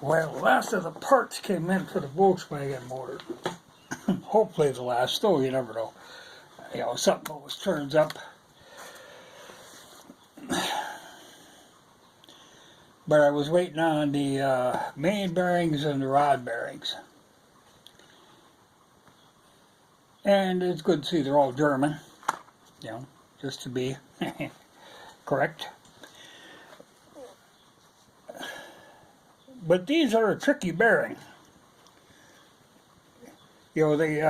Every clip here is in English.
Well, the last of the parts came in for the Volkswagen motor. Hopefully the last, though you never know. You know, something always turns up. But I was waiting on the main bearings and the rod bearings. And it's good to see they're all German, you know, just to be correct. But these are a tricky bearing. You know, they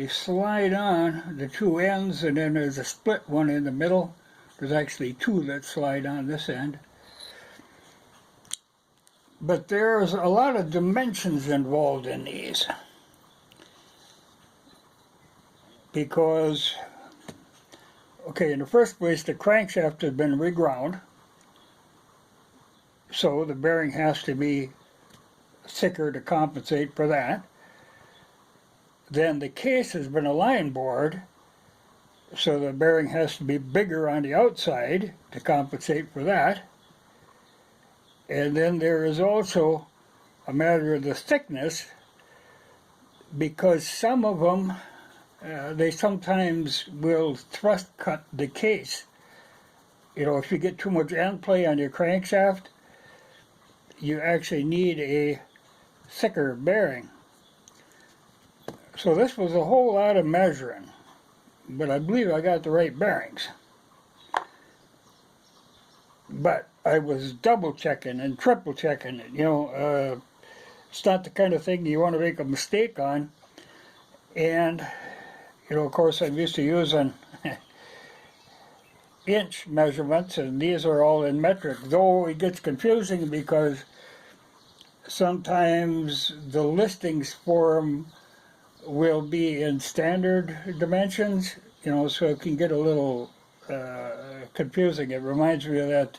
slide on the two ends, and then there's a split one in the middle. There's actually two that slide on this end. But there's a lot of dimensions involved in these. Because, okay, in the first place, the crankshaft has been reground. So the bearing has to be thicker to compensate for that. Then the case has been a line bored, so the bearing has to be bigger on the outside to compensate for that. And then there is also a matter of the thickness, because some of them, they sometimes will thrust cut the case. You know, if you get too much end play on your crankshaft, you actually need a thicker bearing. So this was a whole lot of measuring, but I believe I got the right bearings. But I was double checking and triple checking it. You know, it's not the kind of thing you want to make a mistake on. And, you know, of course, I'm used to using inch measurements, and these are all in metric, though it gets confusing because sometimes the listings for them will be in standard dimensions, you know, so it can get a little confusing. It reminds me of that,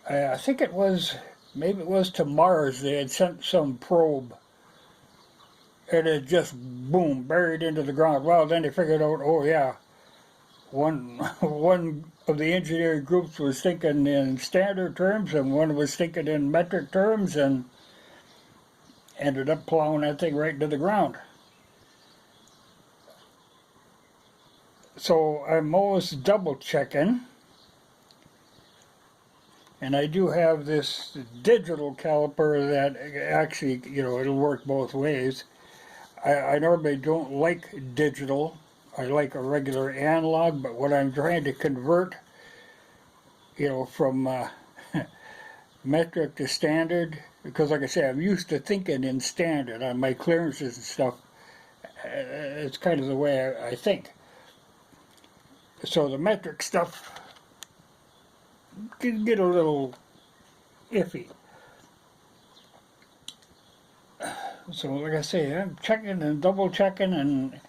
I think it was, maybe it was to Mars, they had sent some probe, and it just, boom, buried into the ground. Well, then they figured out, oh yeah, one of the engineering groups was thinking in standard terms, and one was thinking in metric terms, and ended up plowing that thing right into the ground. So I'm always double checking, and I do have this digital caliper that actually, you know, it'll work both ways. I normally don't like digital. I like a regular analog, but what I'm trying to convert, you know, from metric to standard, because like I say, I'm used to thinking in standard on my clearances and stuff. It's kind of the way I think. So the metric stuff can get a little iffy. So like I say, I'm checking and double checking, and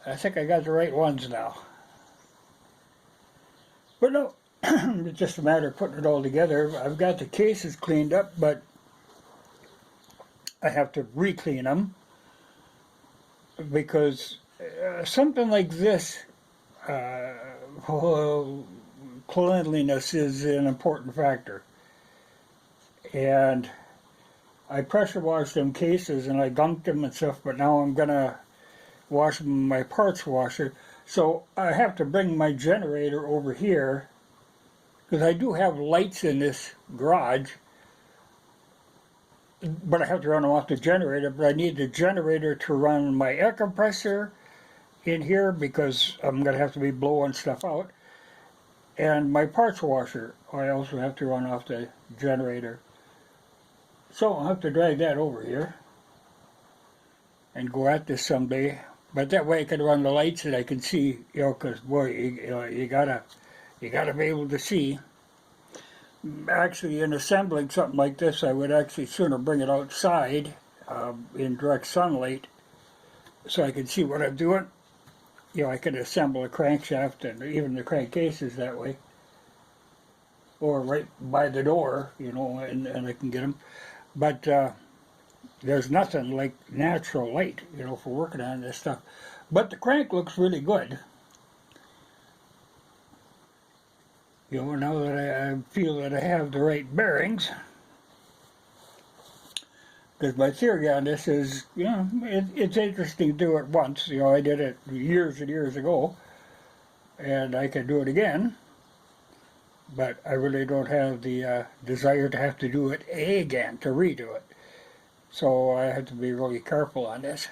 I think I got the right ones now. But no, it's just a matter of putting it all together. I've got the cases cleaned up, but I have to re-clean them, because something like this, cleanliness is an important factor. And I pressure washed them cases and I gunked them and stuff, but now I'm gonna wash them in my parts washer. So I have to bring my generator over here, because I do have lights in this garage, but I have to run them off the generator. But I need the generator to run my air compressor in here, because I'm going to have to be blowing stuff out. And my parts washer, I also have to run off the generator. So I'll have to drag that over here and go at this someday. But that way I can run the lights and I can see, you know, because boy, you gotta be able to see. Actually, in assembling something like this, I would actually sooner bring it outside in direct sunlight, so I can see what I'm doing. You know, I could assemble a crankshaft and even the crankcases that way, or right by the door, you know, and I can get them. But there's nothing like natural light, you know, for working on this stuff. But the crank looks really good. You know, now that I feel that I have the right bearings, because my theory on this is, you know, it's interesting to do it once. You know, I did it years and years ago, and I can do it again, but I really don't have the desire to have to do it again, to redo it. So I have to be really careful on this.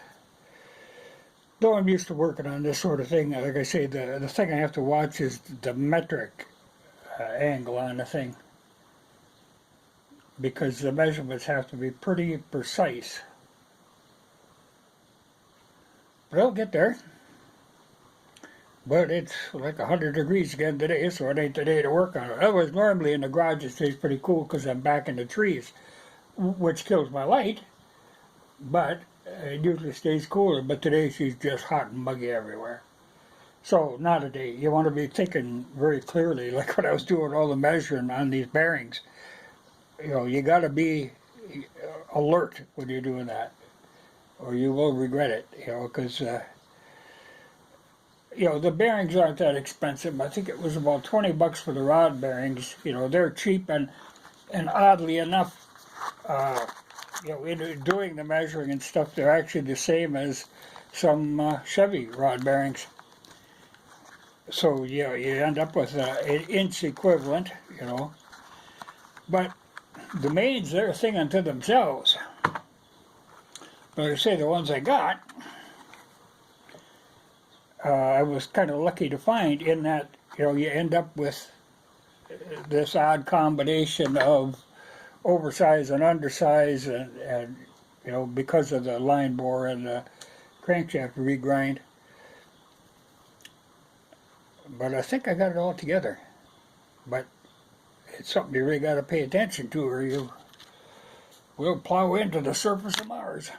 Though I'm used to working on this sort of thing, like I say, the thing I have to watch is the metric angle on the thing, because the measurements have to be pretty precise. But I'll get there. But it's like 100 degrees again today, so it ain't the day to work on it. Otherwise, normally in the garage it stays pretty cool because I'm back in the trees, which kills my light, but it usually stays cooler. But today she's just hot and muggy everywhere. So, not a day. You want to be thinking very clearly, like when I was doing all the measuring on these bearings. You know, you got to be alert when you're doing that, or you will regret it, you know, because you know, the bearings aren't that expensive. I think it was about 20 bucks for the rod bearings. You know, they're cheap, and oddly enough, you know, in doing the measuring and stuff, they're actually the same as some Chevy rod bearings. So, yeah, you end up with an inch equivalent, you know. But the mains, they're a thing unto themselves. But like I say, the ones I got, I was kind of lucky to find, in that, you know, you end up with this odd combination of oversize and undersize, and you know, because of the line bore and the crankshaft regrind. But I think I got it all together. But it's something you really got to pay attention to, or you will plow into the surface of Mars.